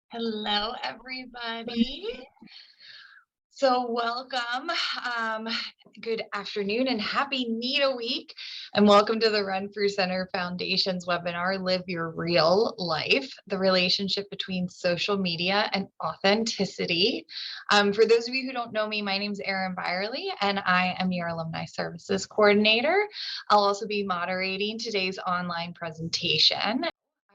Hello, everybody. So welcome. Good afternoon and happy Needa week. And welcome to the Run for Center Foundation's webinar, Live Your Real Life, the relationship between social media and authenticity. For those of you who don't know me, my name is Erin Byerly, and I am your Alumni Services Coordinator. I'll also be moderating today's online presentation. I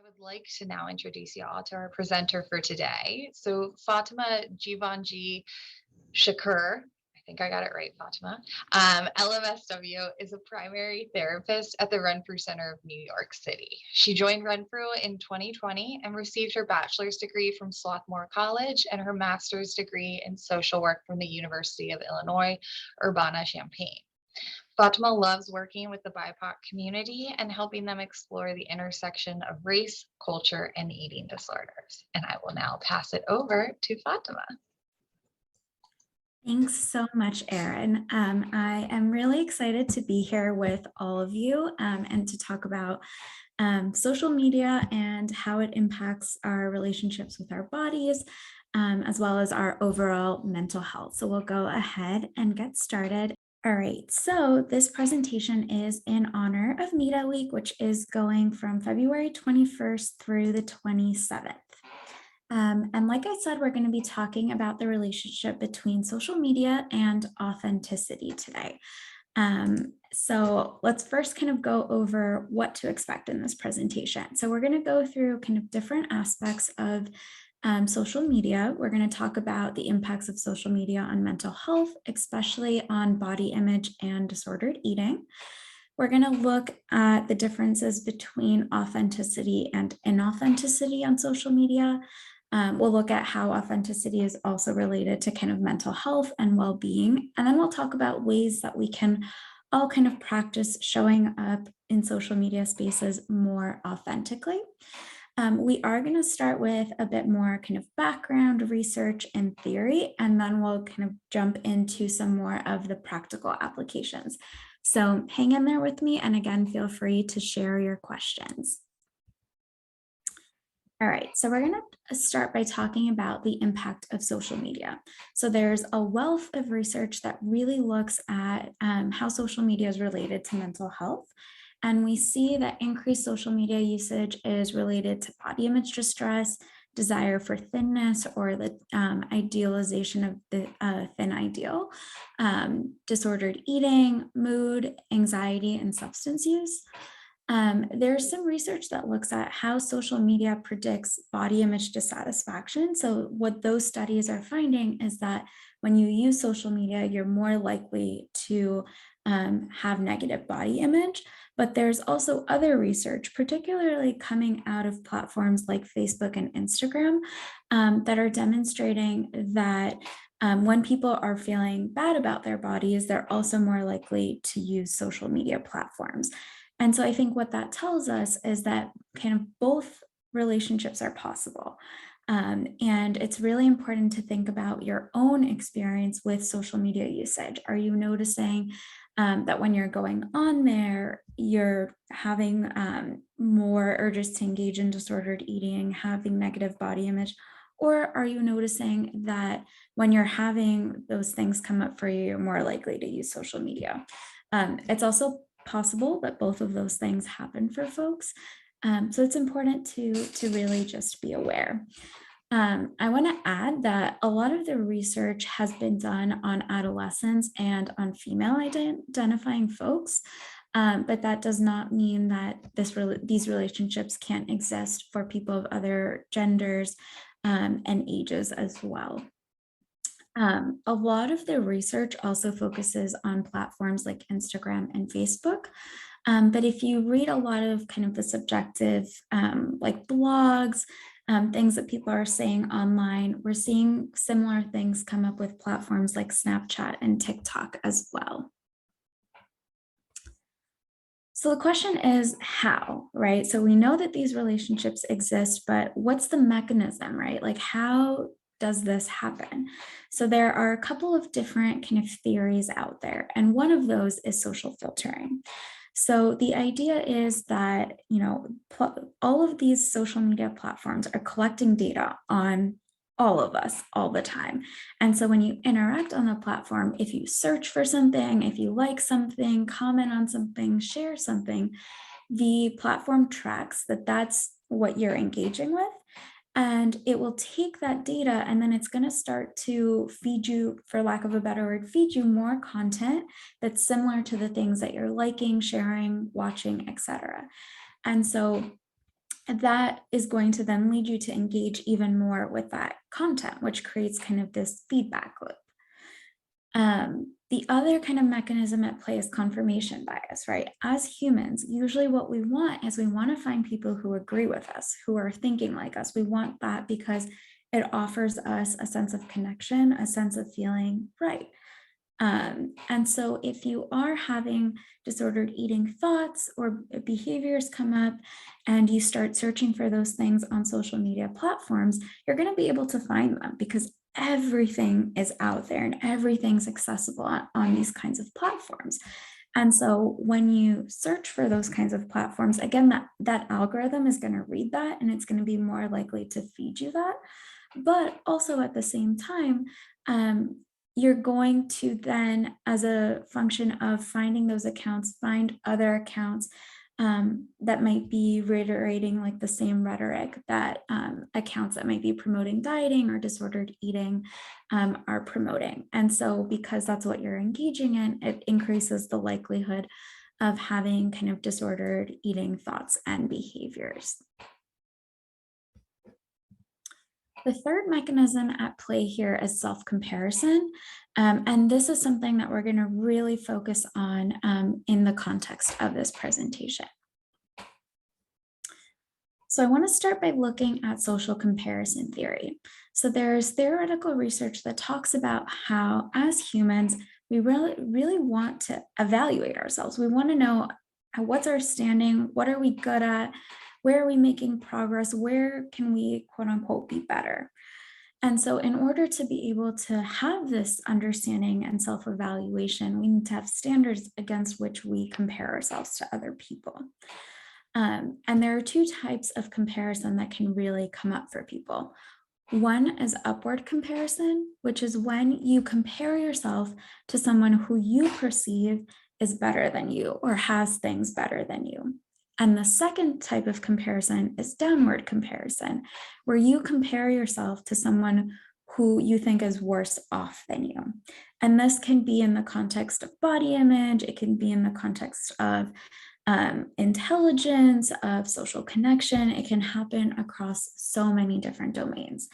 would like to now introduce you all to our presenter for today. So Fatima Jivanji Shakur, I think I got it right, Fatima, LMSW is a primary therapist at the Renfrew Center of New York City. She joined Renfrew in 2020 and received her bachelor's degree from Swarthmore College and her master's degree in social work from the University of Illinois, Urbana-Champaign. Fatima loves working with the BIPOC community and helping them explore the intersection of race, culture, and eating disorders. And I will now pass it over to Fatima. Thanks so much, Erin. I am really excited to be here with all of you and to talk about social media and how it impacts our relationships with our bodies, as well as our overall mental health. So we'll go ahead and get started. All right, so this presentation is in honor of Needa Week, which is going from February 21st through the 27th. And like I said, we're going to be talking about the relationship between social media and authenticity today. So let's first kind of go over what to expect in this presentation. So we're going to go through kind of different aspects of social media. We're going to talk about the impacts of social media on mental health, especially on body image and disordered eating. We're going to look at the differences between authenticity and inauthenticity on social media. We'll look at how authenticity is also related to kind of mental health and well-being. And then we'll talk about ways that we can all kind of practice showing up in social media spaces more authentically. We are going to start with a bit more kind of background research and theory, and then we'll kind of jump into some more of the practical applications. So hang in there with me, and again, feel free to share your questions. All right, so we're going to start by talking about the impact of social media. So there's a wealth of research that really looks at how social media is related to mental health. And we see that increased social media usage is related to body image distress, desire for thinness, or the idealization of the thin ideal, disordered eating, mood, anxiety, and substance use. There's some research that looks at how social media predicts body image dissatisfaction. So what those studies are finding is that when you use social media, you're more likely to have negative body image. But there's also other research, particularly coming out of platforms like Facebook and Instagram, that are demonstrating that when people are feeling bad about their bodies, they're also more likely to use social media platforms. And so I think what that tells us is that kind of both relationships are possible. And it's really important to think about your own experience with social media usage. Are you noticing that when you're going on there, you're having more urges to engage in disordered eating, having negative body image? Or are you noticing that when you're having those things come up for you, you're more likely to use social media? It's also possible that both of those things happen for folks. So it's important to really just be aware. I want to add that a lot of the research has been done on adolescents and on female identifying folks, but that does not mean that these relationships can't exist for people of other genders and ages as well. A lot of the research also focuses on platforms like Instagram and Facebook. But if you read a lot of kind of the subjective, like blogs, things that people are saying online, we're seeing similar things come up with platforms like Snapchat and TikTok as well. So the question is how, right? So we know that these relationships exist, but what's the mechanism, right? Like how does this happen? So there are a couple of different kind of theories out there, and one of those is social filtering. So the idea is that, all of these social media platforms are collecting data on all of us all the time. And so when you interact on the platform, if you search for something, if you like something, comment on something, share something, the platform tracks that that's what you're engaging with. And it will take that data and then it's going to start to feed you, for lack of a better word, feed you more content that's similar to the things that you're liking, sharing, watching, etc. And so that is going to then lead you to engage even more with that content, which creates kind of this feedback loop. The other kind of mechanism at play is confirmation bias, right? As humans, usually what we want is we want to find people who agree with us, who are thinking like us. We want that because it offers us a sense of connection, a sense of feeling right. And so if you are having disordered eating thoughts or behaviors come up and you start searching for those things on social media platforms, you're going to be able to find them because everything is out there and everything's accessible on these kinds of platforms. And so when you search for those kinds of platforms, again, that algorithm is going to read that and it's going to be more likely to feed you that. But also at the same time, you're going to then, as a function of finding those accounts, find other accounts that might be reiterating like the same rhetoric that accounts that might be promoting dieting or disordered eating are promoting. And so because that's what you're engaging in, it increases the likelihood of having kind of disordered eating thoughts and behaviors. The third mechanism at play here is self-comparison. And this is something that we're going to really focus on in the context of this presentation. So I want to start by looking at social comparison theory. So there's theoretical research that talks about how, as humans, we really want to evaluate ourselves. We want to know what's our standing, what are we good at, where are we making progress, where can we, quote unquote, be better. And so in order to be able to have this understanding and self-evaluation, we need to have standards against which we compare ourselves to other people. And there are two types of comparison that can really come up for people. One is upward comparison, which is when you compare yourself to someone who you perceive is better than you or has things better than you. And the second type of comparison is downward comparison, where you compare yourself to someone who you think is worse off than you. And this can be in the context of body image, it can be in the context of intelligence, of social connection. It can happen across so many different domains.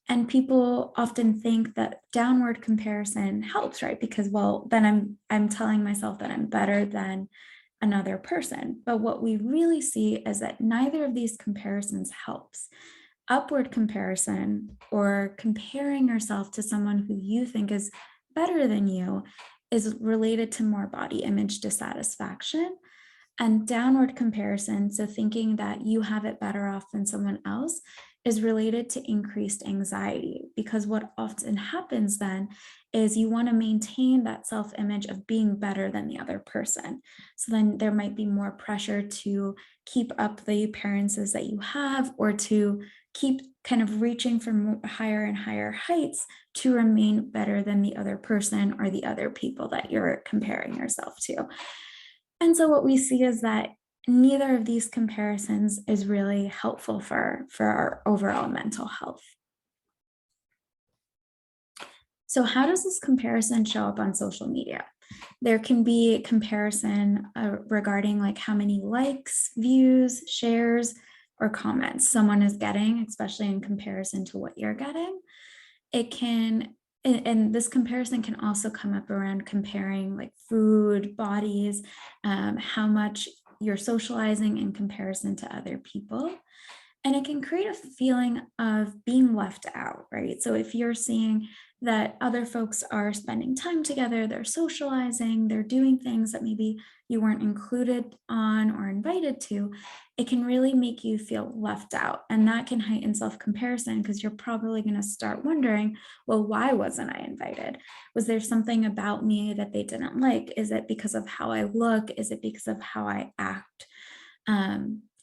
And people often think that downward comparison helps, right? Because, well, then I'm telling myself that I'm better than another person. But what we really see is that neither of these comparisons helps. Upward comparison, or comparing yourself to someone who you think is better than you, is related to more body image dissatisfaction. And downward comparison, so thinking that you have it better off than someone else, is related to increased anxiety, because what often happens then is you want to maintain that self-image of being better than the other person. So then there might be more pressure to keep up the appearances that you have, or to keep kind of reaching for higher and higher heights to remain better than the other person or the other people that you're comparing yourself to. And so what we see is that neither of these comparisons is really helpful for our overall mental health. So how does this comparison show up on social media? There can be comparison regarding like how many likes, views, shares, or comments someone is getting, especially in comparison to what you're getting. It can, and this comparison can also come up around comparing like food, bodies, how much you're socializing in comparison to other people. And it can create a feeling of being left out, right? So if you're seeing that other folks are spending time together, they're socializing, they're doing things that maybe you weren't included on or invited to, it can really make you feel left out. And that can heighten self-comparison because you're probably going to start wondering, well, why wasn't I invited? Was there something about me that they didn't like? Is it because of how I look? Is it because of how I act?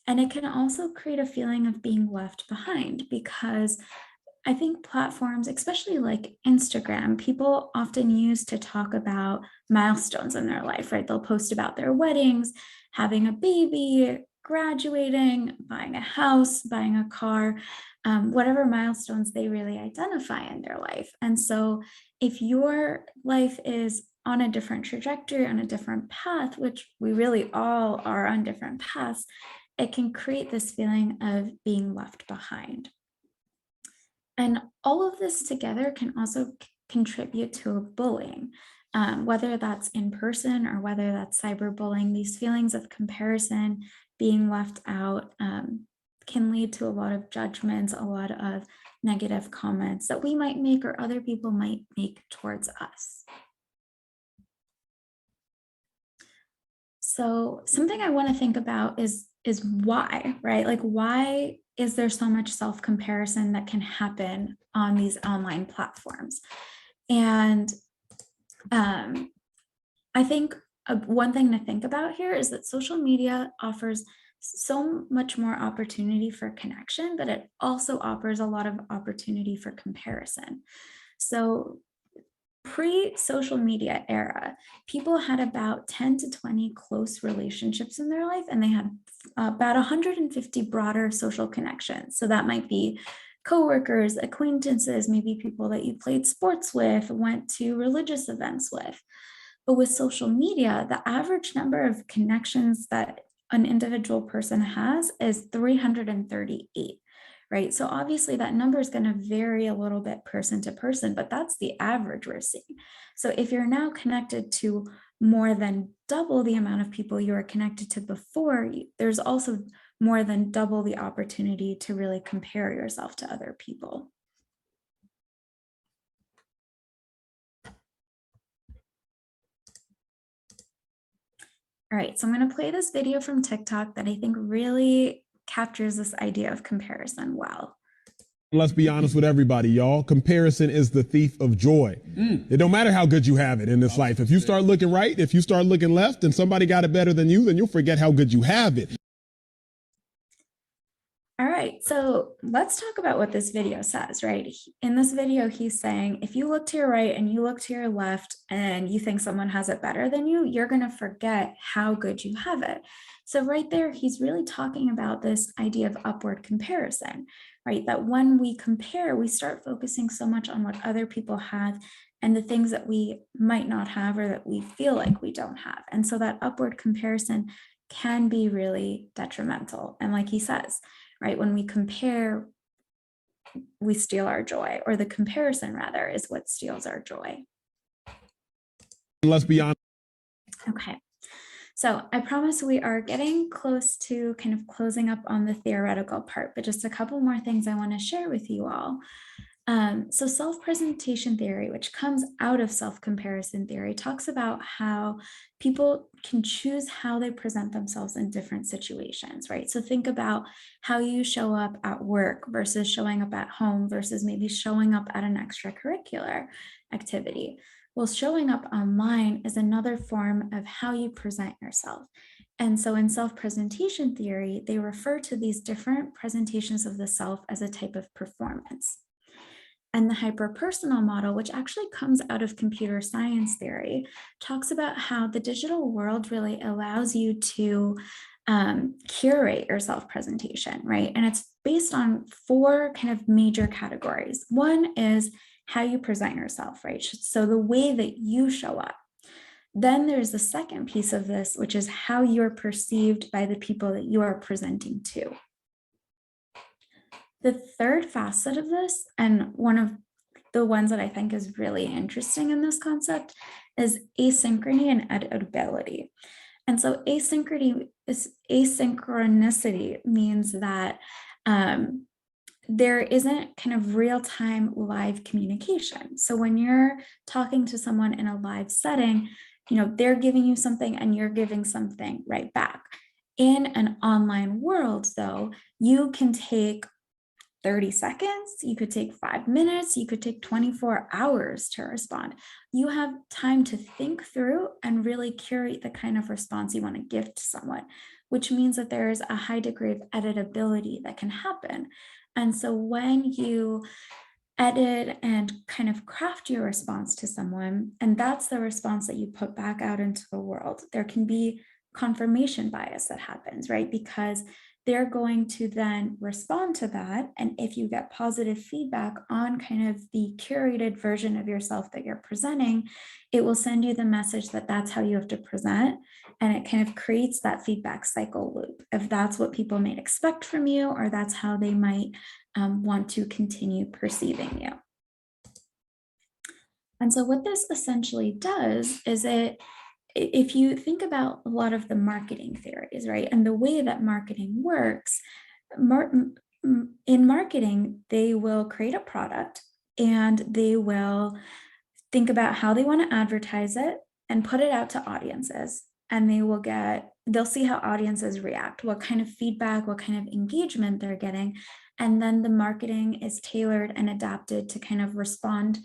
And it can also create a feeling of being left behind because I think platforms, especially like Instagram, people often use to talk about milestones in their life, right? They'll post about their weddings, having a baby, graduating, buying a house, buying a car, whatever milestones they really identify in their life. And so if your life is on a different trajectory, on a different path, which we really all are on different paths, it can create this feeling of being left behind. And all of this together can also contribute to bullying, whether that's in person or whether that's cyberbullying. These feelings of comparison, being left out, can lead to a lot of judgments, a lot of negative comments that we might make or other people might make towards us. So something I want to think about is why, right? Like, why is there so much self-comparison that can happen on these online platforms? And I think one thing to think about here is that social media offers so much more opportunity for connection, but it also offers a lot of opportunity for comparison. So pre-social media era, people had about 10 to 20 close relationships in their life, and they had about 150 broader social connections. So that might be coworkers, acquaintances, maybe people that you played sports with, went to religious events with. But with social media, the average number of connections that an individual person has is 338. Right. So obviously that number is going to vary a little bit person to person, but that's the average we're seeing. So if you're now connected to more than double the amount of people you were connected to before, there's also more than double the opportunity to really compare yourself to other people. All right, so I'm going to play this video from TikTok that I think really captures this idea of comparison well. Let's be honest with everybody, y'all. Comparison is the thief of joy. It don't matter how good you have it in this life. If you start looking right, if you start looking left and somebody got it better than you, then you'll forget how good you have it. All right, so let's talk about what this video says, right? In this video, he's saying, if you look to your right and you look to your left and you think someone has it better than you, you're going to forget how good you have it. So right there, he's really talking about this idea of upward comparison, right? That when we compare, we start focusing so much on what other people have and the things that we might not have or that we feel like we don't have. And so that upward comparison can be really detrimental. And like he says, right, when we compare, we steal our joy, or the comparison rather is what steals our joy. Let's be honest. Okay. So I promise we are getting close to kind of closing up on the theoretical part, but just a couple more things I want to share with you all. So self-presentation theory, which comes out of self-comparison theory, talks about how people can choose how they present themselves in different situations, right? So think about how you show up at work versus showing up at home versus maybe showing up at an extracurricular activity. Well, showing up online is another form of how you present yourself. And so in self-presentation theory, they refer to these different presentations of the self as a type of performance. And the hyperpersonal model, which actually comes out of computer science theory, talks about how the digital world really allows you to curate your self-presentation, right? And it's based on 4 kind of major categories. One is how you present yourself, right? So the way that you show up. Then there's the second piece of this, which is how you're perceived by the people that you are presenting to. The third facet of this, and one of the ones that I think is really interesting in this concept, is asynchrony and editability. And so asynchronicity means that there isn't kind of real-time live communication. So when you're talking to someone in a live setting, they're giving you something and you're giving something right back. In an online world, though, you can take 30 seconds, you could take 5 minutes, you could take 24 hours to respond. You have time to think through and really curate the kind of response you want to give to someone, which means that there is a high degree of editability that can happen. And so when you edit and kind of craft your response to someone, and that's the response that you put back out into the world, there can be confirmation bias that happens, right? Because they're going to then respond to that. And if you get positive feedback on kind of the curated version of yourself that you're presenting, it will send you the message that that's how you have to present. And it kind of creates that feedback cycle loop. If that's what people might expect from you, or that's how they might want to continue perceiving you. And so what this essentially does is if you think about a lot of the marketing theories, right, and the way that marketing works, in marketing, they will create a product and they will think about how they want to advertise it and put it out to audiences. And they'll see how audiences react, what kind of feedback, what kind of engagement they're getting. And then the marketing is tailored and adapted to kind of respond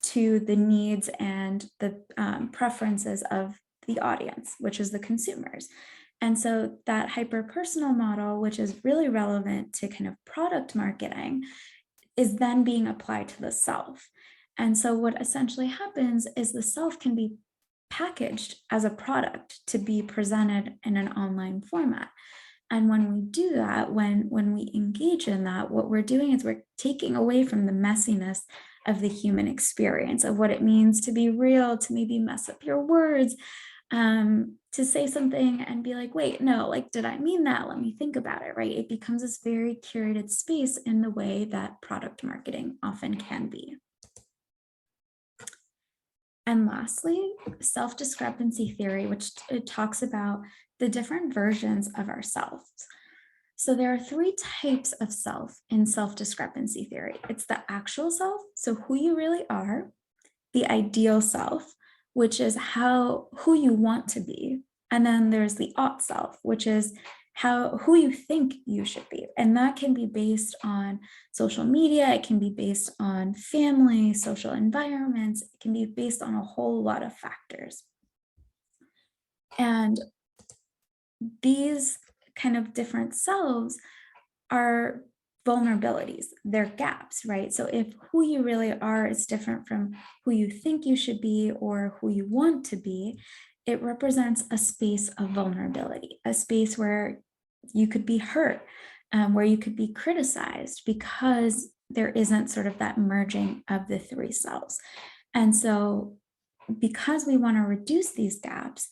to the needs and the preferences of the audience, which is the consumers. And so that hyper-personal model, which is really relevant to kind of product marketing, is then being applied to the self. And so what essentially happens is the self can be packaged as a product to be presented in an online format. And when we do that, when we engage in that, what we're doing is we're taking away from the messiness of the human experience, of what it means to be real, to maybe mess up your words, to say something and be like, wait, no, like, did I mean that? Let me think about it, right? It becomes this very curated space in the way that product marketing often can be. And lastly, self-discrepancy theory, which talks about the different versions of ourselves. So there are 3 types of self in self-discrepancy theory. It's the actual self, so who you really are, the ideal self, which is who you want to be. And then there's the ought self, which is who you think you should be. And that can be based on social media, it can be based on family, social environments, it can be based on a whole lot of factors. And these kind of different selves are vulnerabilities, they're gaps, right? So if who you really are is different from who you think you should be or who you want to be, it represents a space of vulnerability, a space where you could be hurt, where you could be criticized because there isn't sort of that merging of the 3 selves. And so because we want to reduce these gaps,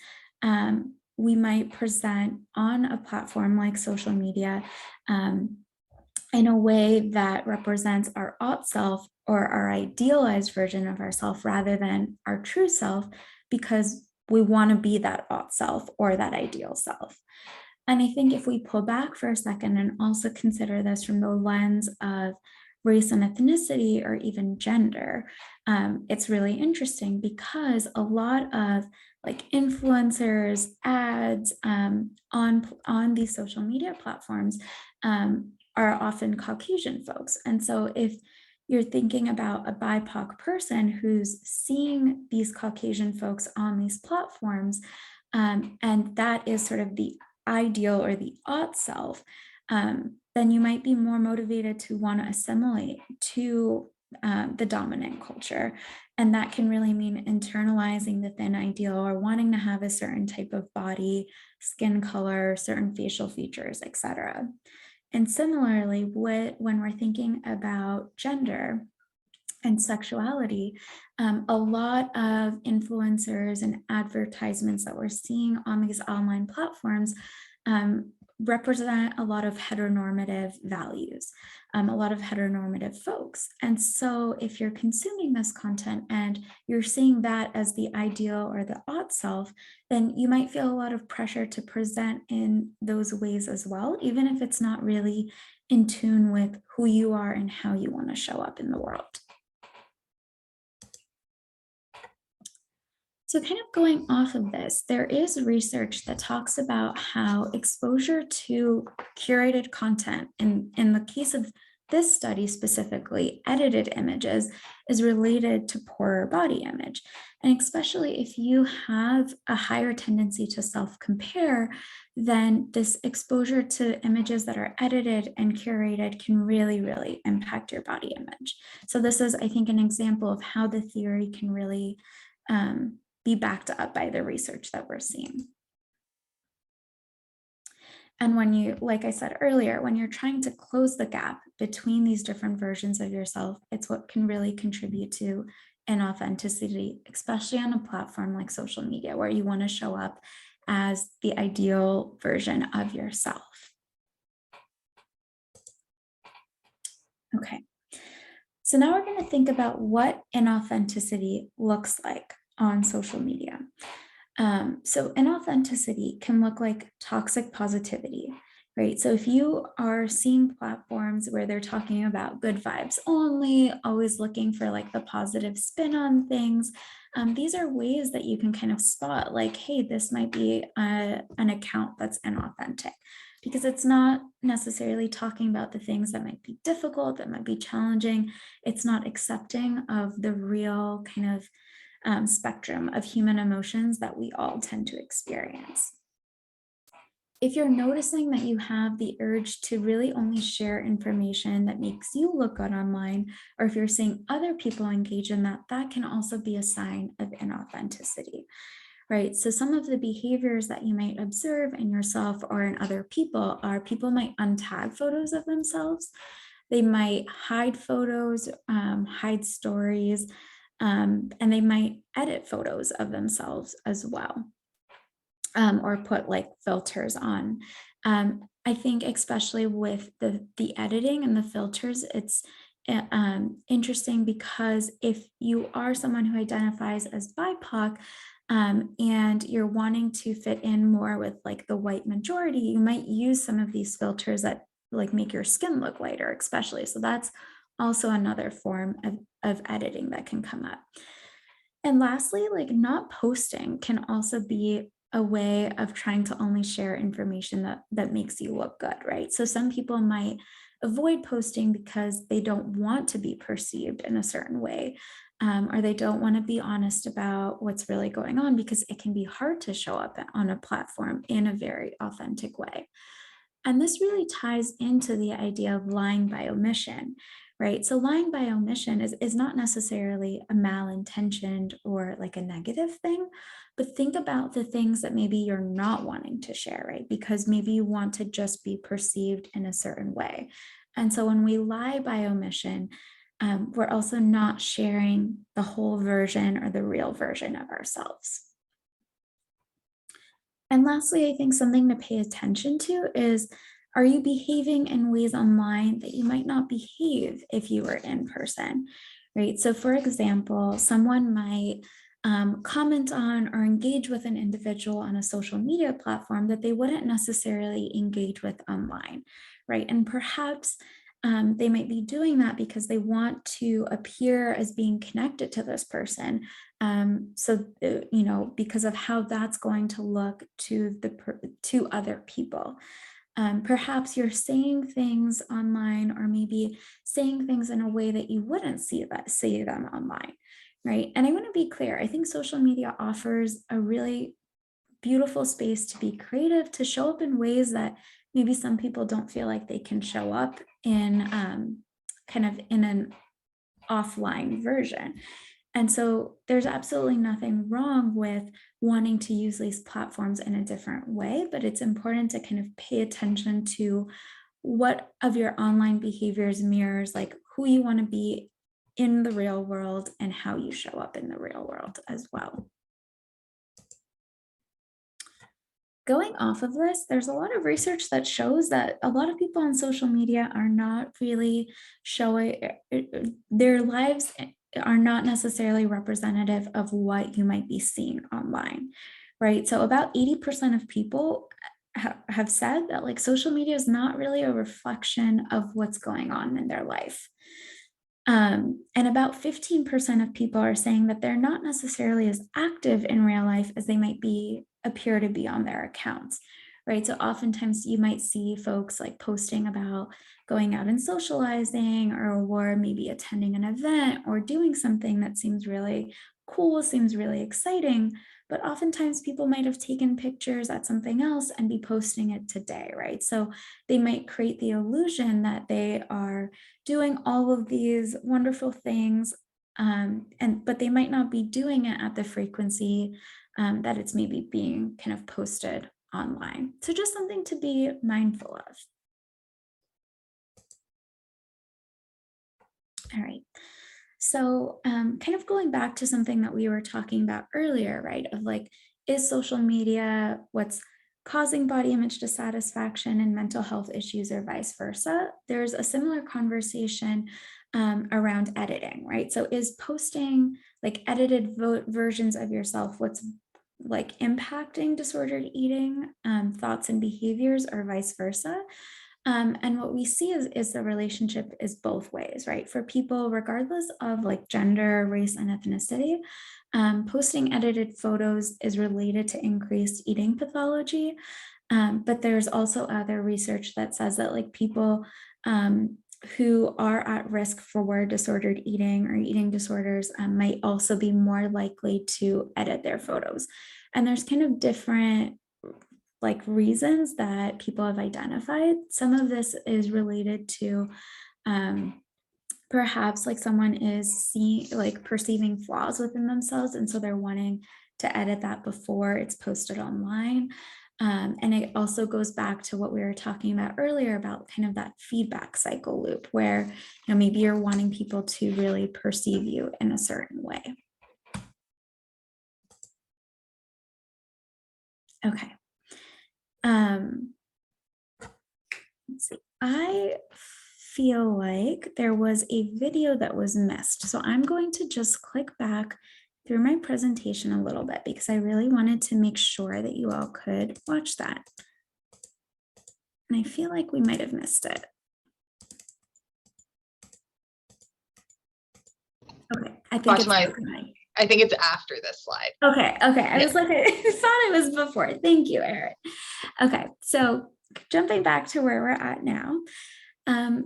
we might present on a platform like social media in a way that represents our ought self or our idealized version of ourself rather than our true self, because we want to be that ought self or that ideal self. And I think if we pull back for a second and also consider this from the lens of race and ethnicity or even gender, it's really interesting because a lot of like influencers, ads on these social media platforms are often Caucasian folks. And so if you're thinking about a BIPOC person who's seeing these Caucasian folks on these platforms, and that is sort of the ideal or the ought self, then you might be more motivated to want to assimilate to the dominant culture. And that can really mean internalizing the thin ideal or wanting to have a certain type of body, skin color, certain facial features, etc. And similarly, when we're thinking about gender and sexuality, a lot of influencers and advertisements that we're seeing on these online platforms represent a lot of heteronormative values, a lot of heteronormative folks. And so if you're consuming this content and you're seeing that as the ideal or the ought self, then you might feel a lot of pressure to present in those ways as well, even if it's not really in tune with who you are and how you want to show up in the world. So kind of going off of this, there is research that talks about how exposure to curated content, in the case of this study specifically, edited images, is related to poorer body image. And especially if you have a higher tendency to self-compare, then this exposure to images that are edited and curated can really, really impact your body image. So this is, I think, an example of how the theory can really be backed up by the research that we're seeing. And when you, like I said earlier, when you're trying to close the gap between these different versions of yourself, it's what can really contribute to inauthenticity, especially on a platform like social media, where you want to show up as the ideal version of yourself. Okay, so now we're going to think about what inauthenticity looks like on social media. So inauthenticity can look like toxic positivity, right? So if you are seeing platforms where they're talking about good vibes only, always looking for like the positive spin on things, these are ways that you can kind of spot like, hey, this might be an account that's inauthentic, because it's not necessarily talking about the things that might be difficult, that might be challenging. It's not accepting of the real kind of spectrum of human emotions that we all tend to experience. If you're noticing that you have the urge to really only share information that makes you look good online, or if you're seeing other people engage in that, that can also be a sign of inauthenticity, right? So some of the behaviors that you might observe in yourself or in other people are people might untag photos of themselves. They might hide photos, hide stories, and they might edit photos of themselves as well, or put like filters on. I think especially with the editing and the filters, it's interesting because if you are someone who identifies as BIPOC, and you're wanting to fit in more with like the white majority, you might use some of these filters that like make your skin look lighter, especially. So that's also another form of editing that can come up. And lastly, like not posting can also be a way of trying to only share information that makes you look good, right? So some people might avoid posting because they don't want to be perceived in a certain way, or they don't want to be honest about what's really going on, because it can be hard to show up on a platform in a very authentic way. And this really ties into the idea of lying by omission, right? So lying by omission is not necessarily a malintentioned or like a negative thing, but think about the things that maybe you're not wanting to share, right? Because maybe you want to just be perceived in a certain way. And so when we lie by omission, we're also not sharing the whole version or the real version of ourselves. And lastly, I think something to pay attention to is, are you behaving in ways online that you might not behave if you were in person, right? So for example, someone might comment on or engage with an individual on a social media platform that they wouldn't necessarily engage with online, right? And perhaps they might be doing that because they want to appear as being connected to this person. Because of how that's going to look to other people. Perhaps you're saying things online, or maybe saying things in a way that you wouldn't see them online, right? And I want to be clear, I think social media offers a really beautiful space to be creative, to show up in ways that maybe some people don't feel like they can show up in kind of in an offline version. And so there's absolutely nothing wrong with wanting to use these platforms in a different way, but it's important to kind of pay attention to what of your online behaviors mirrors like who you want to be in the real world and how you show up in the real world as well. Going off of this, there's a lot of research that shows that a lot of people on social media are not really showing their lives are not necessarily representative of what you might be seeing online, right? So about 80% of people have said that like social media is not really a reflection of what's going on in their life. And about 15% of people are saying that they're not necessarily as active in real life as they might appear to be on their accounts, right? So oftentimes you might see folks like posting about going out and socializing or maybe attending an event or doing something that seems really cool, seems really exciting. But oftentimes people might have taken pictures at something else and be posting it today, right? So they might create the illusion that they are doing all of these wonderful things, but they might not be doing it at the frequency that it's maybe being kind of posted online. So just something to be mindful of. All right. So kind of going back to something that we were talking about earlier, right? Of like, is social media what's causing body image dissatisfaction and mental health issues or vice versa? There's a similar conversation around editing, right? So is posting like edited versions of yourself what's like impacting disordered eating thoughts and behaviors or vice versa? And what we see is the relationship is both ways, right? For people, regardless of like gender, race, and ethnicity, posting edited photos is related to increased eating pathology. But there's also other research that says that like people who are at risk for disordered eating or eating disorders might also be more likely to edit their photos. And there's kind of different like reasons that people have identified. Some of this is related to perhaps like someone is perceiving flaws within themselves, and so they're wanting to edit that before it's posted online. And it also goes back to what we were talking about earlier about kind of that feedback cycle loop where, you know, maybe you're wanting people to really perceive you in a certain way. Okay. Let's see. I feel like there was a video that was missed. So I'm going to just click back through my presentation a little bit because I really wanted to make sure that you all could watch that. And I feel like we might have missed it. Okay, I think it's after this slide. Okay. I was like, I thought it was before. Thank you, Erin. Okay, so jumping back to where we're at now.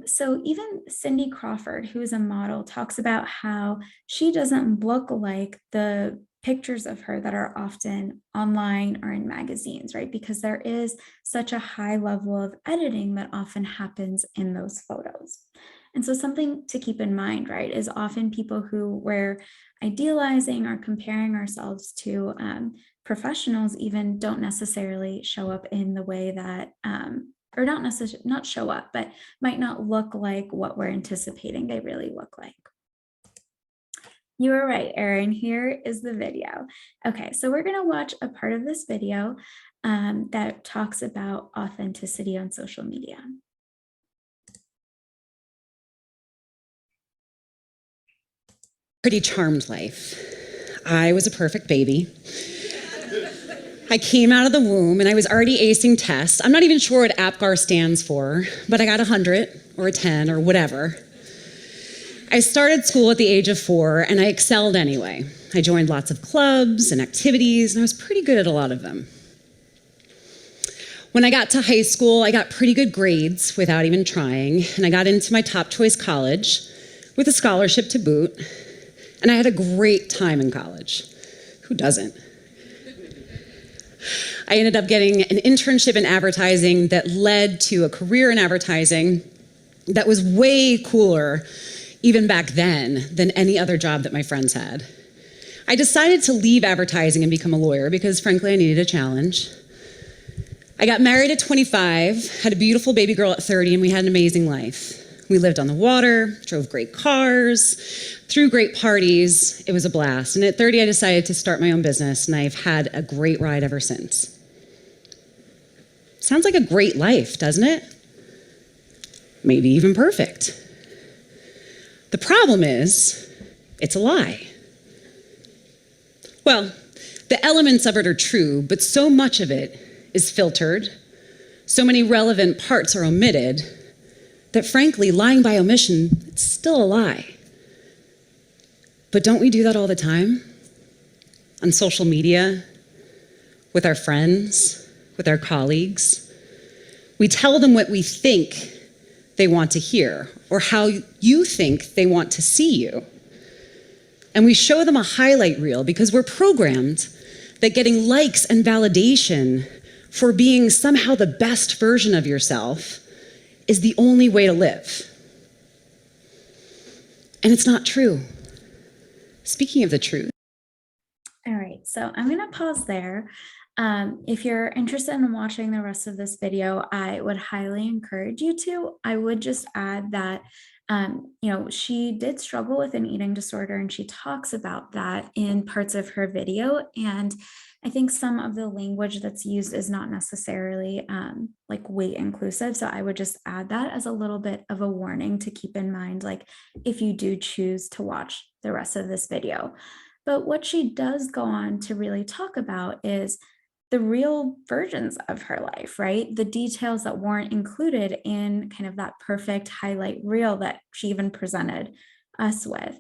So even Cindy Crawford, who is a model, talks about how she doesn't look like the pictures of her that are often online or in magazines, right? Because there is such a high level of editing that often happens in those photos. And so something to keep in mind, right, is often people who we're idealizing or comparing ourselves to professionals even don't necessarily show up in the way that, or not show up, but might not look like what we're anticipating they really look like. You were right, Erin. Here is the video. Okay, so we're going to watch a part of this video that talks about authenticity on social media. Pretty charmed life. I was a perfect baby. I came out of the womb and I was already acing tests. I'm not even sure what APGAR stands for, but I got 100 or a 10 or whatever. I started school at the age of 4 and I excelled anyway. I joined lots of clubs and activities and I was pretty good at a lot of them. When I got to high school, I got pretty good grades without even trying, and I got into my top choice college with a scholarship to boot, and I had a great time in college. Who doesn't? I ended up getting an internship in advertising that led to a career in advertising that was way cooler, even back then, than any other job that my friends had. I decided to leave advertising and become a lawyer because, frankly, I needed a challenge. I got married at 25, had a beautiful baby girl at 30, and we had an amazing life. We lived on the water, drove great cars, threw great parties. It was a blast. And at 30, I decided to start my own business, and I've had a great ride ever since. Sounds like a great life, doesn't it? Maybe even perfect. The problem is, it's a lie. Well, the elements of it are true, but so much of it is filtered, so many relevant parts are omitted, that frankly, lying by omission, it's still a lie. But don't we do that all the time? On social media, with our friends, with our colleagues. We tell them what we think they want to hear, or how you think they want to see you. And we show them a highlight reel because we're programmed that getting likes and validation for being somehow the best version of yourself is the only way to live. And it's not true. Speaking of the truth. All right, so I'm going to pause there. If you're interested in watching the rest of this video, I would highly encourage you to. I would just add that, she did struggle with an eating disorder, and she talks about that in parts of her video. And I think some of the language that's used is not necessarily like weight inclusive. So I would just add that as a little bit of a warning to keep in mind, like if you do choose to watch the rest of this video. But what she does go on to really talk about is the real versions of her life, right? The details that weren't included in kind of that perfect highlight reel that she even presented us with.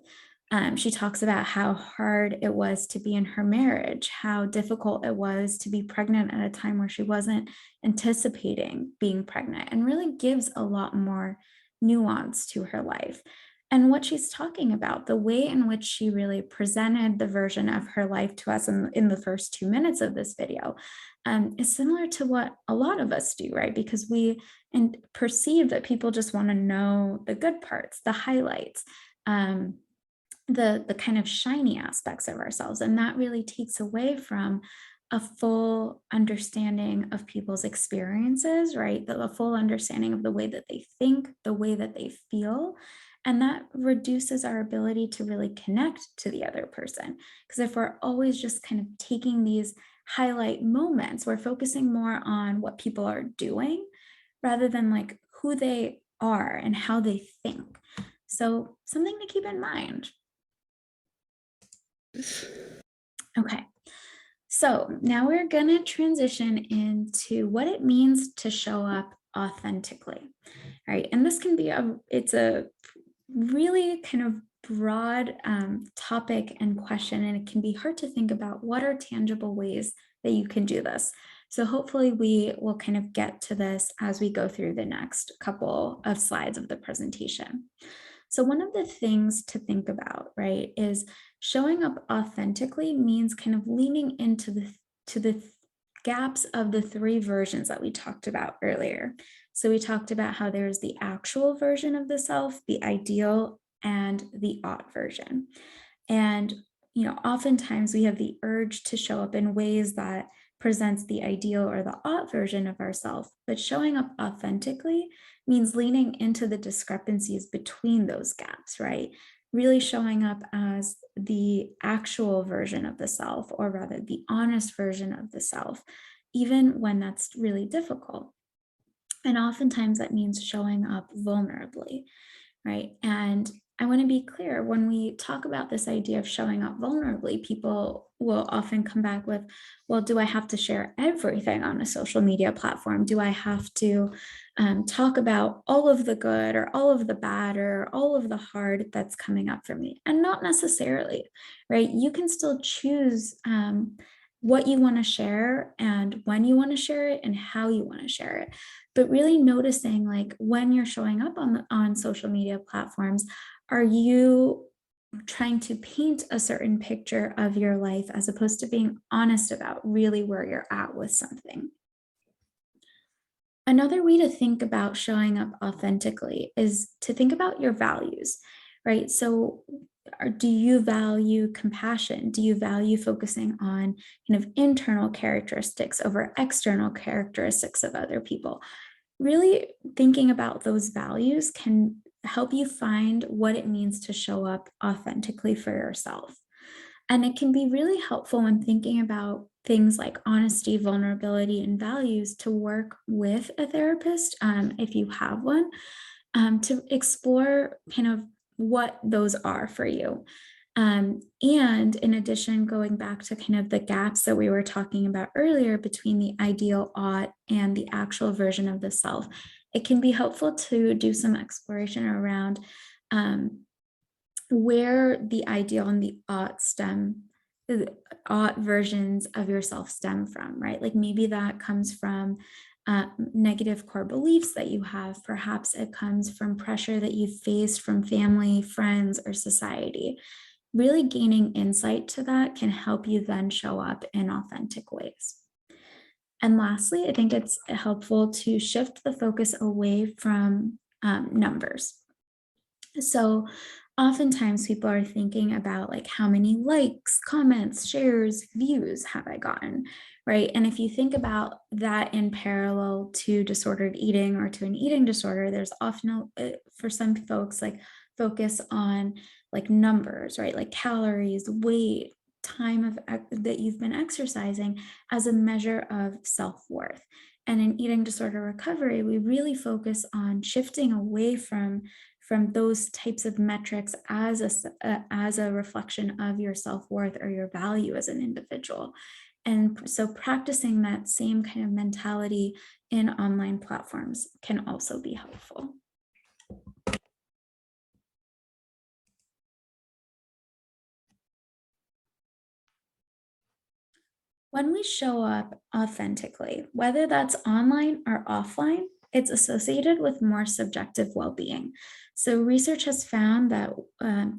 She talks about how hard it was to be in her marriage, how difficult it was to be pregnant at a time where she wasn't anticipating being pregnant, and really gives a lot more nuance to her life. And what she's talking about, the way in which she really presented the version of her life to us in the first 2 minutes of this video, is similar to what a lot of us do, right? Because we perceive that people just want to know the good parts, the highlights, the kind of shiny aspects of ourselves. And that really takes away from a full understanding of people's experiences, right? A full understanding of the way that they think, the way that they feel. And that reduces our ability to really connect to the other person. Because if we're always just kind of taking these highlight moments, we're focusing more on what people are doing rather than like who they are and how they think. So something to keep in mind. Okay. So now we're going to transition into what it means to show up authentically. All right. And this can be it's a really kind of broad topic and question, and it can be hard to think about what are tangible ways that you can do this. So hopefully we will kind of get to this as we go through the next couple of slides of the presentation. So one of the things to think about, right, is showing up authentically means kind of leaning into the gaps of the 3 versions that we talked about earlier. So we talked about how there's the actual version of the self, the ideal, and the ought version. And, oftentimes we have the urge to show up in ways that presents the ideal or the ought version of ourselves, but showing up authentically means leaning into the discrepancies between those gaps, right? Really showing up as the actual version of the self, or rather the honest version of the self, even when that's really difficult. And oftentimes that means showing up vulnerably, right? And I want to be clear, when we talk about this idea of showing up vulnerably, people will often come back with, well, do I have to share everything on a social media platform? Do I have to talk about all of the good or all of the bad or all of the hard that's coming up for me? And not necessarily, right? You can still choose what you want to share and when you want to share it and how you want to share it. But really noticing, like, when you're showing up on social media platforms, are you trying to paint a certain picture of your life as opposed to being honest about really where you're at with something? Another way to think about showing up authentically is to think about your values, right? So do you value compassion? Do you value focusing on kind of internal characteristics over external characteristics of other people? Really thinking about those values can help you find what it means to show up authentically for yourself. And it can be really helpful when thinking about things like honesty, vulnerability, and values to work with a therapist, if you have one, to explore kind of what those are for you. And in addition, going back to kind of the gaps that we were talking about earlier between the ideal ought and the actual version of the self, it can be helpful to do some exploration around where the ideal and the ought versions of yourself stem from, right? Like maybe that comes from negative core beliefs that you have. Perhaps it comes from pressure that you've faced from family, friends, or society. Really gaining insight to that can help you then show up in authentic ways. And lastly, I think it's helpful to shift the focus away from numbers. So oftentimes people are thinking about like how many likes, comments, shares, views have I gotten, right? And if you think about that in parallel to disordered eating or to an eating disorder, there's often for some folks like focus on like numbers, right? Like calories, weight, time of that you've been exercising as a measure of self-worth. And in eating disorder recovery, we really focus on shifting away from those types of metrics as a reflection of your self-worth or your value as an individual. And so practicing that same kind of mentality in online platforms can also be helpful. When we show up authentically, whether that's online or offline, it's associated with more subjective well-being. So research has found that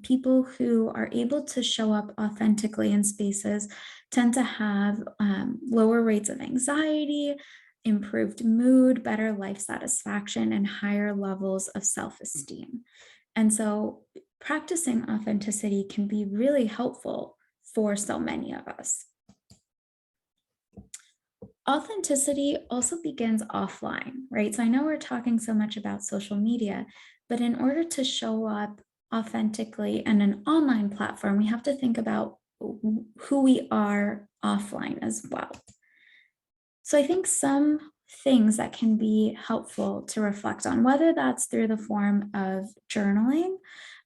people who are able to show up authentically in spaces tend to have lower rates of anxiety, improved mood, better life satisfaction, and higher levels of self-esteem. And so practicing authenticity can be really helpful for so many of us. Authenticity also begins offline, right? So I know we're talking so much about social media, but in order to show up authentically in an online platform, we have to think about who we are offline as well. So I think some things that can be helpful to reflect on, whether that's through the form of journaling,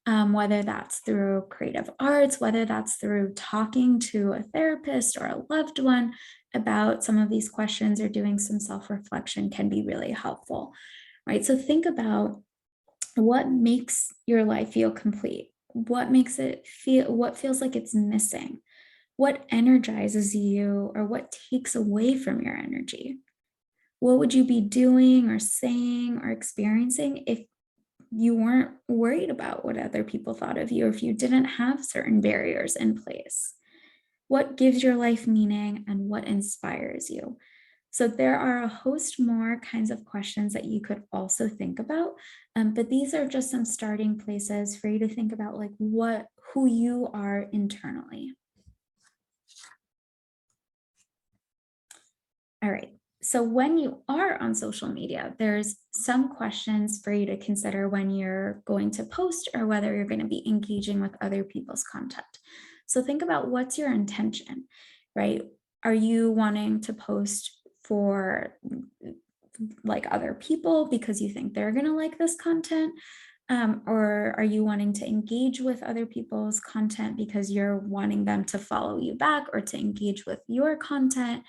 whether that's through creative arts, whether that's through talking to a therapist or a loved one about some of these questions or doing some self-reflection can be really helpful, right? So think about what makes your life feel complete. What makes it feel, what feels like it's missing? What energizes you or what takes away from your energy? What would you be doing or saying or experiencing if you weren't worried about what other people thought of you, or if you didn't have certain barriers in place? What gives your life meaning and what inspires you? So there are a host more kinds of questions that you could also think about, but these are just some starting places for you to think about like who you are internally. All right. So when you are on social media, there's some questions for you to consider when you're going to post or whether you're going to be engaging with other people's content. So think about what's your intention, right? Are you wanting to post for like other people because you think they're going to like this content? Or are you wanting to engage with other people's content because you're wanting them to follow you back or to engage with your content?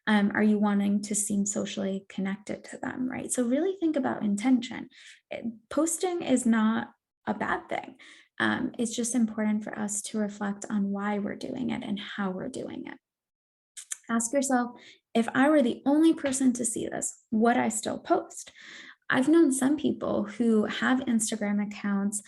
Are you wanting to seem socially connected to them, right? So really think about intention. Posting is not a bad thing. It's just important for us to reflect on why we're doing it and how we're doing it. Ask yourself, if I were the only person to see this, would I still post? I've known some people who have Instagram accounts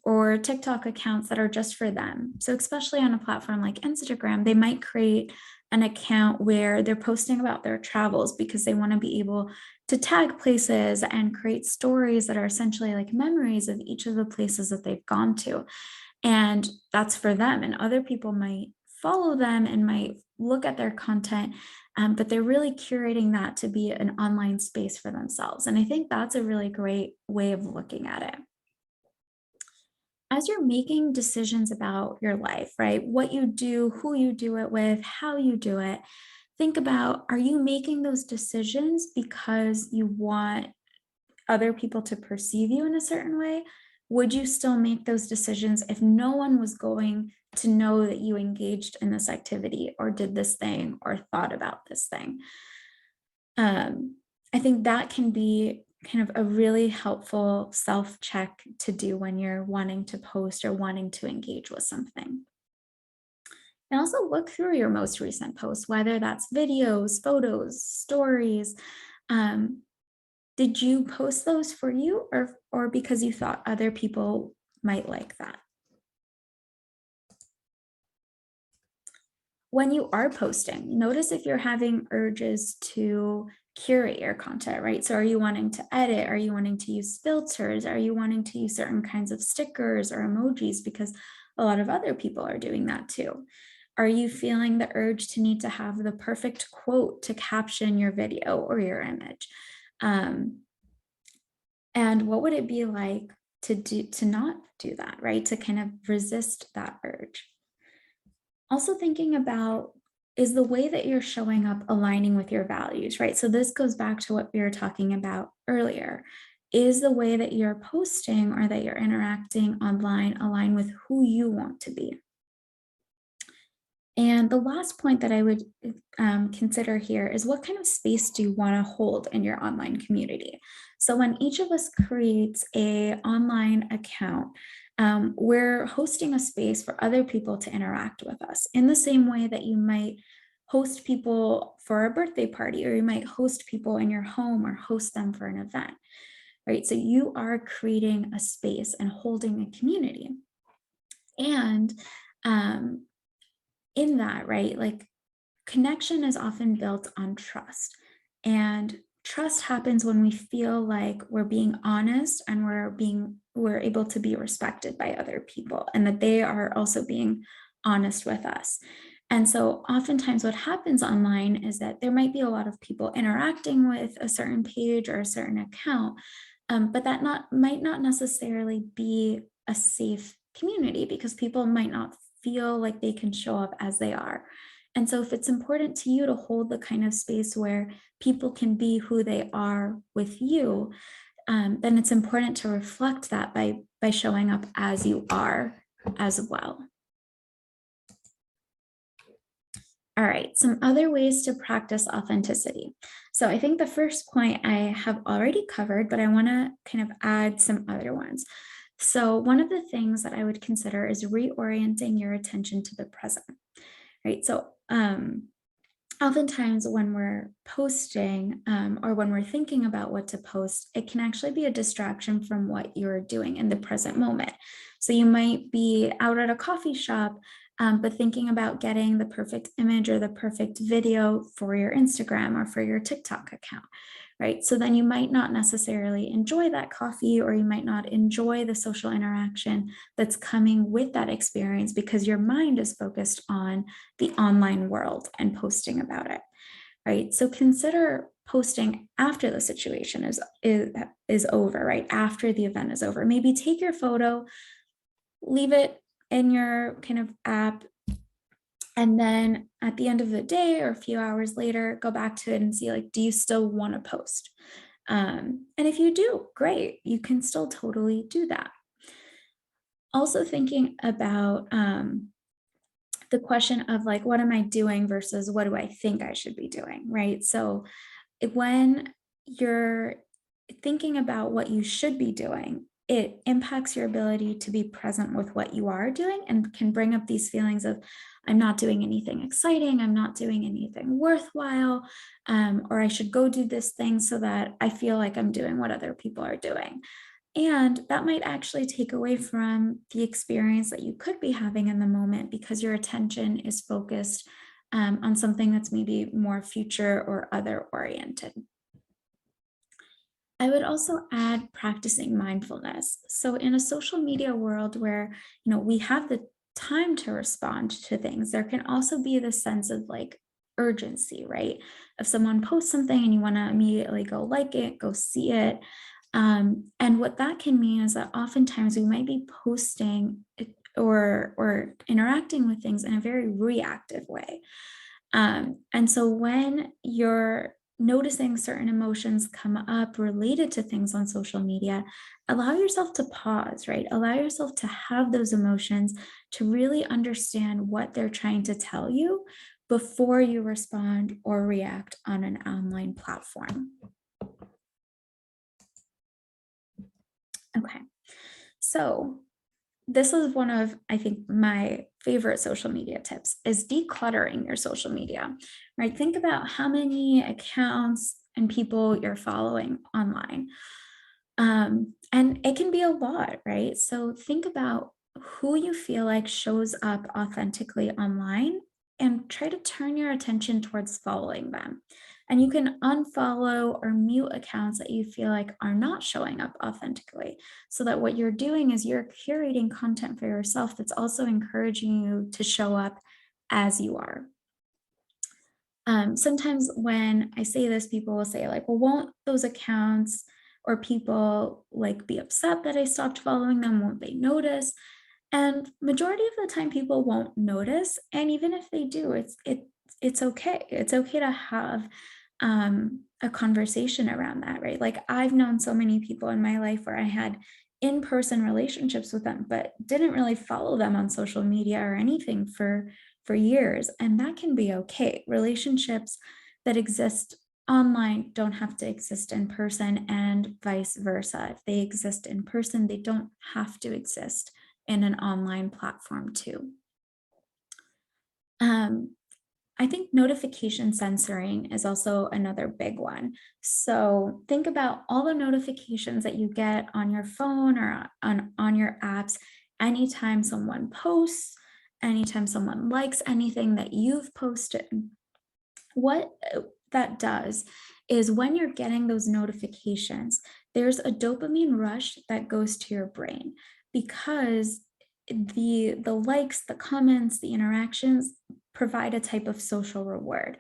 or TikTok accounts that are just for them. So especially on a platform like Instagram, they might create an account where they're posting about their travels because they want to be able to tag places and create stories that are essentially like memories of each of the places that they've gone to. And that's for them. And other people might follow them and might look at their content, but they're really curating that to be an online space for themselves. And I think that's a really great way of looking at it. as you're making decisions about your life, right? What you do, who you do it with, how you do it, think about, are you making those decisions because you want other people to perceive you in a certain way? Would you still make those decisions if no one was going to know that you engaged in this activity or did this thing or thought about this thing? I think that can be kind of a really helpful self-check to do when you're wanting to post or wanting to engage with something. And also look through your most recent posts, whether that's videos, photos, stories. Did you post those for you or because you thought other people might like that? When you are posting, notice if you're having urges to curate your content, right? So are you wanting to edit? Are you wanting to use filters? Are you wanting to use certain kinds of stickers or emojis? Because a lot of other people are doing that too. Are you feeling the urge to need to have the perfect quote to caption your video or your image? And what would it be like to not do that, right? To kind of resist that urge. Also thinking about, is the way that you're showing up aligning with your values, right? So this goes back to what we were talking about earlier. Is the way that you're posting or that you're interacting online align with who you want to be? And the last point that I would consider here is, what kind of space do you want to hold in your online community? So when each of us creates an online account, we're hosting a space for other people to interact with us in the same way that you might host people for a birthday party, or you might host people in your home or host them for an event, right? So you are creating a space and holding a community. And in that, right, like connection is often built on trust. And trust happens when we feel like we're being honest and we're able to be respected by other people, and that they are also being honest with us. And so oftentimes what happens online is that there might be a lot of people interacting with a certain page or a certain account, but that might not necessarily be a safe community, because people might not feel like they can show up as they are. And so if it's important to you to hold the kind of space where people can be who they are with you, then it's important to reflect that by showing up as you are as well. All right, some other ways to practice authenticity. So I think the first point I have already covered, but I want to kind of add some other ones. So one of the things that I would consider is reorienting your attention to the present, right? So oftentimes when we're posting or when we're thinking about what to post, it can actually be a distraction from what you're doing in the present moment. So you might be out at a coffee shop, but thinking about getting the perfect image or the perfect video for your Instagram or for your TikTok account, right? So then you might not necessarily enjoy that coffee, or you might not enjoy the social interaction that's coming with that experience, because your mind is focused on the online world and posting about it, right? So consider posting after the situation is over, right? After the event is over. Maybe take your photo, leave it in your kind of app, and then at the end of the day or a few hours later, go back to it and see, like, do you still want to post? And if you do, great, you can still totally do that. Also thinking about the question of like, what am I doing versus what do I think I should be doing, right? So when you're thinking about what you should be doing, it impacts your ability to be present with what you are doing, and can bring up these feelings of, I'm not doing anything exciting, I'm not doing anything worthwhile, or I should go do this thing so that I feel like I'm doing what other people are doing. And that might actually take away from the experience that you could be having in the moment, because your attention is focused on something that's maybe more future or other oriented. I would also add practicing mindfulness. So in a social media world where, we have the time to respond to things, there can also be this sense of like urgency, right? If someone posts something and you want to immediately go like it, go see it. And And what that can mean is that oftentimes we might be posting or interacting with things in a very reactive way. And so when you're noticing certain emotions come up related to things on social media, allow yourself to pause, right? Allow yourself to have those emotions, to really understand what they're trying to tell you before you respond or react on an online platform. Okay, so this is one of, I think, my favorite social media tips is decluttering your social media, right? Think about how many accounts and people you're following online. And it can be a lot, right? So think about who you feel like shows up authentically online and try to turn your attention towards following them. And you can unfollow or mute accounts that you feel like are not showing up authentically, so that what you're doing is you're curating content for yourself that's also encouraging you to show up as you are. Sometimes when I say this, people will say like, well, won't those accounts or people like be upset that I stopped following them? Won't they notice? And majority of the time people won't notice. And even if they do, it's okay. It's okay to have a conversation around that, right? Like I've known so many people in my life where I had in-person relationships with them, but didn't really follow them on social media or anything for years. And that can be okay. Relationships that exist online don't have to exist in person, and vice versa. If they exist in person, they don't have to exist in an online platform too. I think notification censoring is also another big one. So think about all the notifications that you get on your phone or on your apps anytime someone posts, anytime someone likes anything that you've posted. What that does is when you're getting those notifications, there's a dopamine rush that goes to your brain because the likes, the comments, the interactions provide a type of social reward.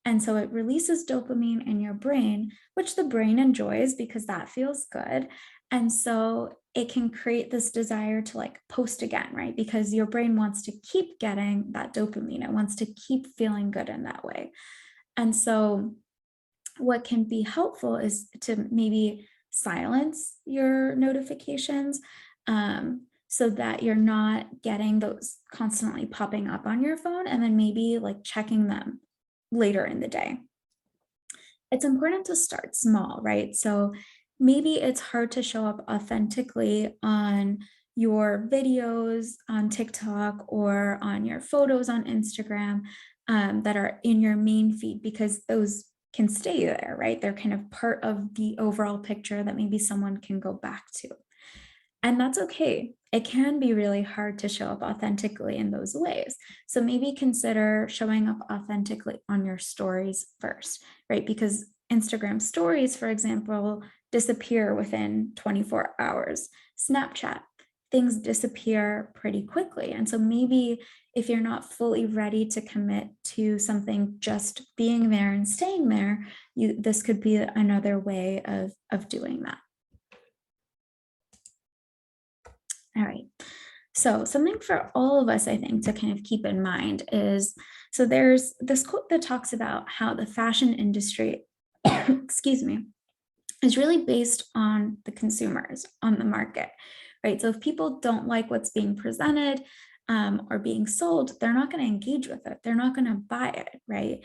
And so it releases dopamine in your brain, which the brain enjoys because that feels good. And so it can create this desire to like post again, right? Because your brain wants to keep getting that dopamine. It wants to keep feeling good in that way. And so what can be helpful is to maybe silence your notifications, so that you're not getting those constantly popping up on your phone, and then maybe like checking them later in the day. It's important to start small, right? So maybe it's hard to show up authentically on your videos on TikTok or on your photos on Instagram that are in your main feed, because those can stay there, right? They're kind of part of the overall picture that maybe someone can go back to. And that's okay. It can be really hard to show up authentically in those ways. So maybe consider showing up authentically on your stories first, right? Because Instagram stories, for example, disappear within 24 hours. Snapchat, things disappear pretty quickly. And so maybe if you're not fully ready to commit to something just being there and staying there, this could be another way of doing that. All right. So something for all of us, I think, to kind of keep in mind is, so there's this quote that talks about how the fashion industry, excuse me, is really based on the consumers, on the market, right? So if people don't like what's being presented or being sold, they're not going to engage with it. They're not going to buy it, right?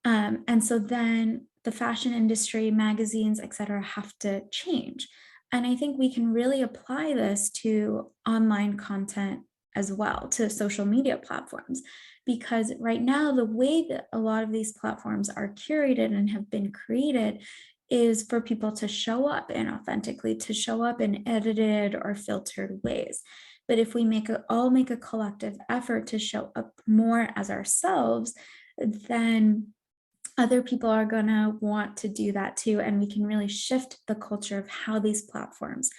And so then the fashion industry, magazines, et cetera, have to change. And I think we can really apply this to online content as well, to social media platforms, because right now, the way that a lot of these platforms are curated and have been created is for people to show up inauthentically, to show up in edited or filtered ways. But if we all make a collective effort to show up more as ourselves, then other people are going to want to do that too. And we can really shift the culture of how these platforms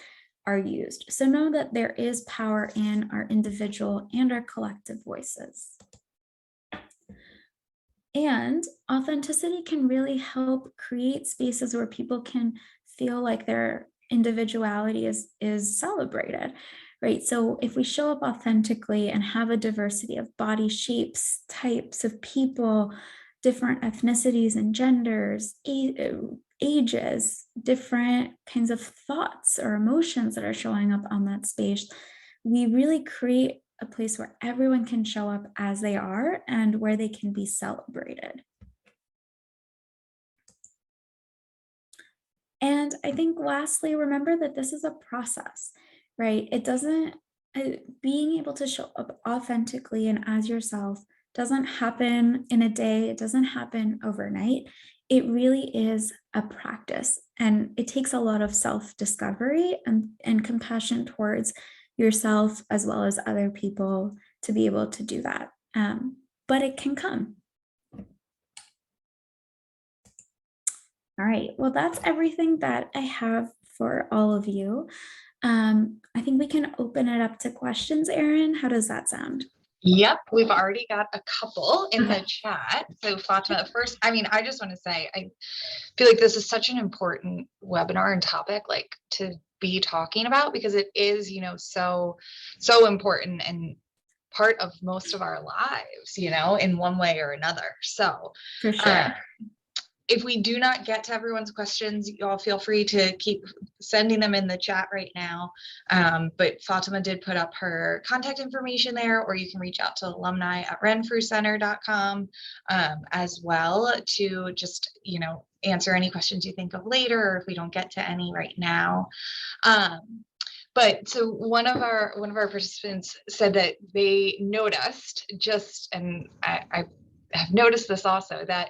are used. So know that there is power in our individual and our collective voices. And authenticity can really help create spaces where people can feel like they're individuality is celebrated, right? So if we show up authentically and have a diversity of body shapes, types of people, different ethnicities and genders, ages, different kinds of thoughts or emotions that are showing up on that space, we really create a place where everyone can show up as they are and where they can be celebrated. And I think lastly, remember that this is a process, right? It doesn't, being able to show up authentically and as yourself doesn't happen in a day. It doesn't happen overnight. It really is a practice, and it takes a lot of self-discovery and compassion towards yourself as well as other people to be able to do that. But it can come. All right, well, that's everything that I have for all of you. I think we can open it up to questions, Erin. How does that sound? Yep, we've already got a couple in the chat. So Fatima, first, I mean, I just want to say, I feel like this is such an important webinar and topic, like, to be talking about, because it is, you know, so important and part of most of our lives, you know, in one way or another. So For sure. if we do not get to everyone's questions, y'all feel free to keep sending them in the chat right now. But Fatima did put up her contact information there, or you can reach out to alumni@renfrewcenter.com as well to just, you know, answer any questions you think of later, or if we don't get to any right now. But so one of our participants said that they noticed and I have noticed this also, that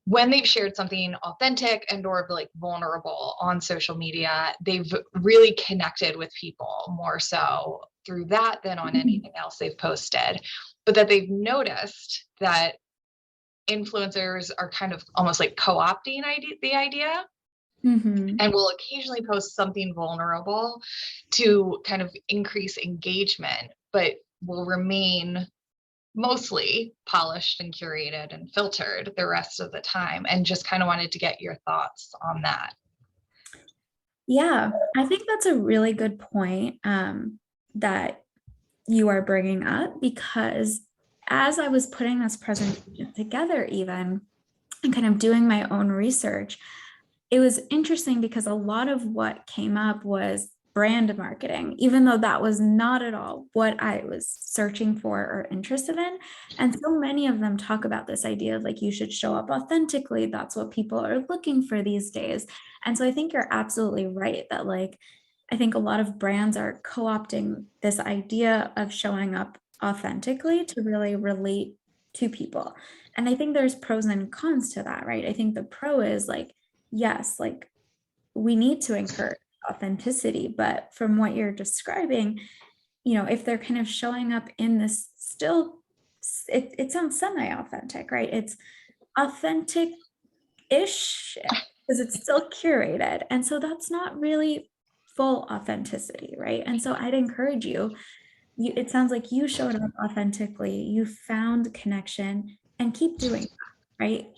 when they've shared something authentic and or like vulnerable on social media, they've really connected with people more so through that than on anything else they've posted. But that they've noticed that influencers are kind of almost like co-opting the idea, and will occasionally post something vulnerable to kind of increase engagement, but will remain mostly polished and curated and filtered the rest of the time. And just kind of wanted to get your thoughts on that. Yeah, I think that's a really good point that you are bringing up, because as I was putting this presentation together even, and kind of doing my own research, it was interesting because a lot of what came up was brand marketing, even though that was not at all what I was searching for or interested in. And so many of them talk about this idea of like, you should show up authentically. That's what people are looking for these days. And so I think you're absolutely right that, like, I think a lot of brands are co-opting this idea of showing up authentically to really relate to people. And I think there's pros and cons to that, right? I think the pro is like, yes, like, we need to encourage authenticity, but from what you're describing, you know, if they're kind of showing up in this still, it sounds semi-authentic, right? It's authentic-ish because it's still curated. And so that's not really full authenticity, right? And so I'd encourage you, it sounds like you showed up authentically, you found connection, and keep doing that, right?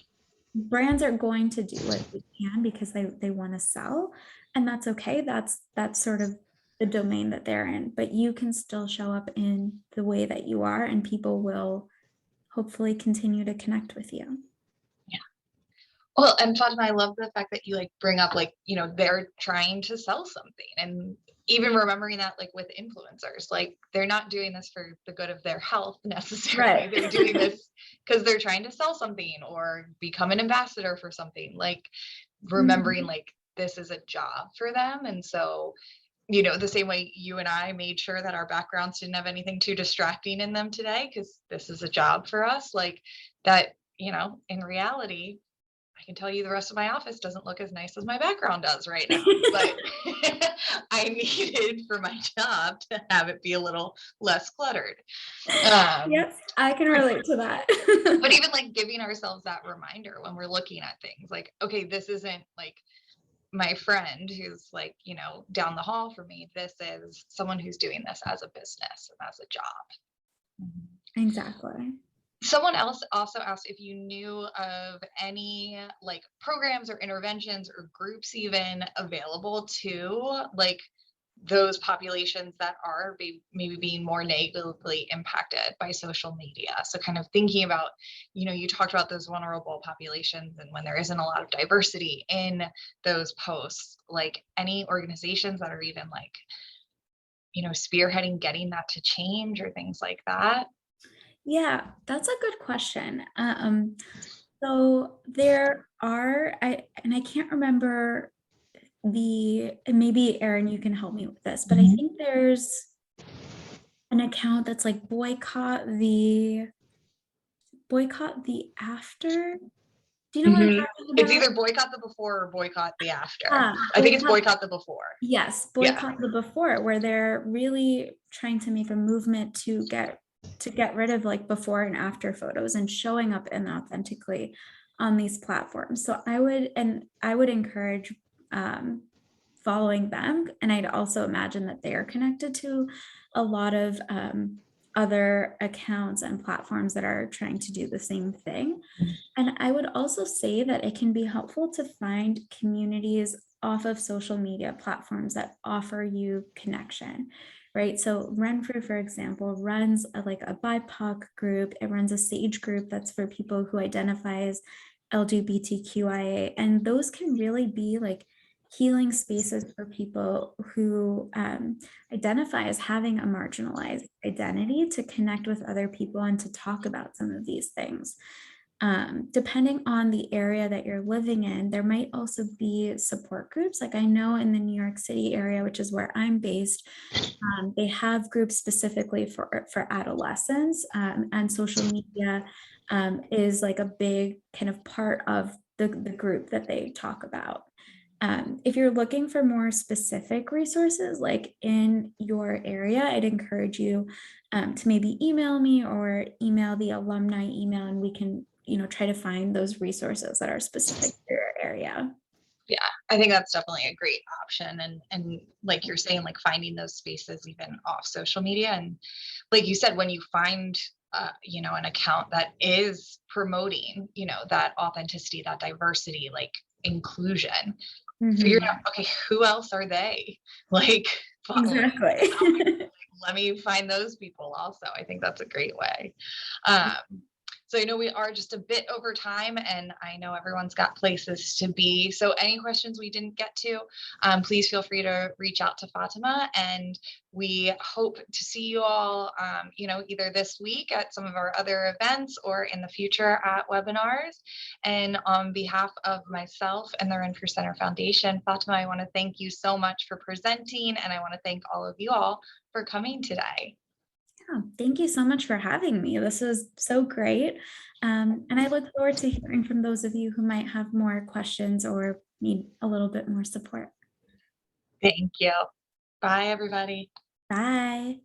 Brands are going to do what they can because they want to sell, and that's okay. That's sort of the domain that they're in, but you can still show up in the way that you are, and people will hopefully continue to connect with you. Yeah. Well, and Fatima, I love the fact that you like bring up, like, you know, they're trying to sell something, and even remembering that, like, with influencers, like, they're not doing this for the good of their health necessarily. Right. They're doing this because they're trying to sell something or become an ambassador for something, like remembering like this is a job for them. And so, you know, the same way you and I made sure that our backgrounds didn't have anything too distracting in them today, because this is a job for us, like that, you know, in reality, I can tell you the rest of my office doesn't look as nice as my background does right now, but I needed for my job to have it be a little less cluttered. Yes, I can relate to that. But even like giving ourselves that reminder when we're looking at things like, okay, this isn't like my friend who's like, you know, down the hall from me. This is someone who's doing this as a business and as a job. Exactly. Someone else also asked if you knew of any like programs or interventions or groups even available to like those populations that are maybe being more negatively impacted by social media. So kind of thinking about, you talked about those vulnerable populations and when there isn't a lot of diversity in those posts, like any organizations that are even like, spearheading getting that to change or things like that. Yeah, that's a good question. So there are, I can't remember and maybe Erin, you can help me with this, but I think there's an account that's like boycott the after. Do you know what I'm talking about? It's either boycott the before or boycott the after. I think it's Boycott- boycott the before. Yes, boycott the before, where they're really trying to make a movement to get rid of like before and after photos and showing up inauthentically on these platforms. So I would encourage following them, and I'd also imagine that they are connected to a lot of other accounts and platforms that are trying to do the same thing. And I would also say that it can be helpful to find communities off of social media platforms that offer you connection, right? So Renfrew, for example, runs like a BIPOC group. It runs a SAGE group that's for people who identify as LGBTQIA. And those can really be like healing spaces for people who identify as having a marginalized identity to connect with other people and to talk about some of these things. Depending on the area that you're living in, there might also be support groups. Like I know in the New York City area, which is where I'm based, they have groups specifically for adolescents, and social media is like a big kind of part of the group that they talk about. If you're looking for more specific resources, like in your area, I'd encourage you to maybe email me or email the alumni email, and we can, try to find those resources that are specific to your area. Yeah, I think that's definitely a great option. And like you're saying, like finding those spaces even off social media. And like you said, when you find, an account that is promoting, that authenticity, that diversity, like inclusion, figure out, okay, who else are they? Like, following? Exactly. Let me find those people also. I think that's a great way. So I know we are just a bit over time, and I know everyone's got places to be. So any questions we didn't get to, please feel free to reach out to Fatima, and we hope to see you all, either this week at some of our other events or in the future at webinars. And on behalf of myself and the Renfrew Center Foundation, Fatima, I want to thank you so much for presenting, and I want to thank all of you all for coming today. Yeah, thank you so much for having me. This was so great. And I look forward to hearing from those of you who might have more questions or need a little bit more support. Thank you. Bye, everybody. Bye.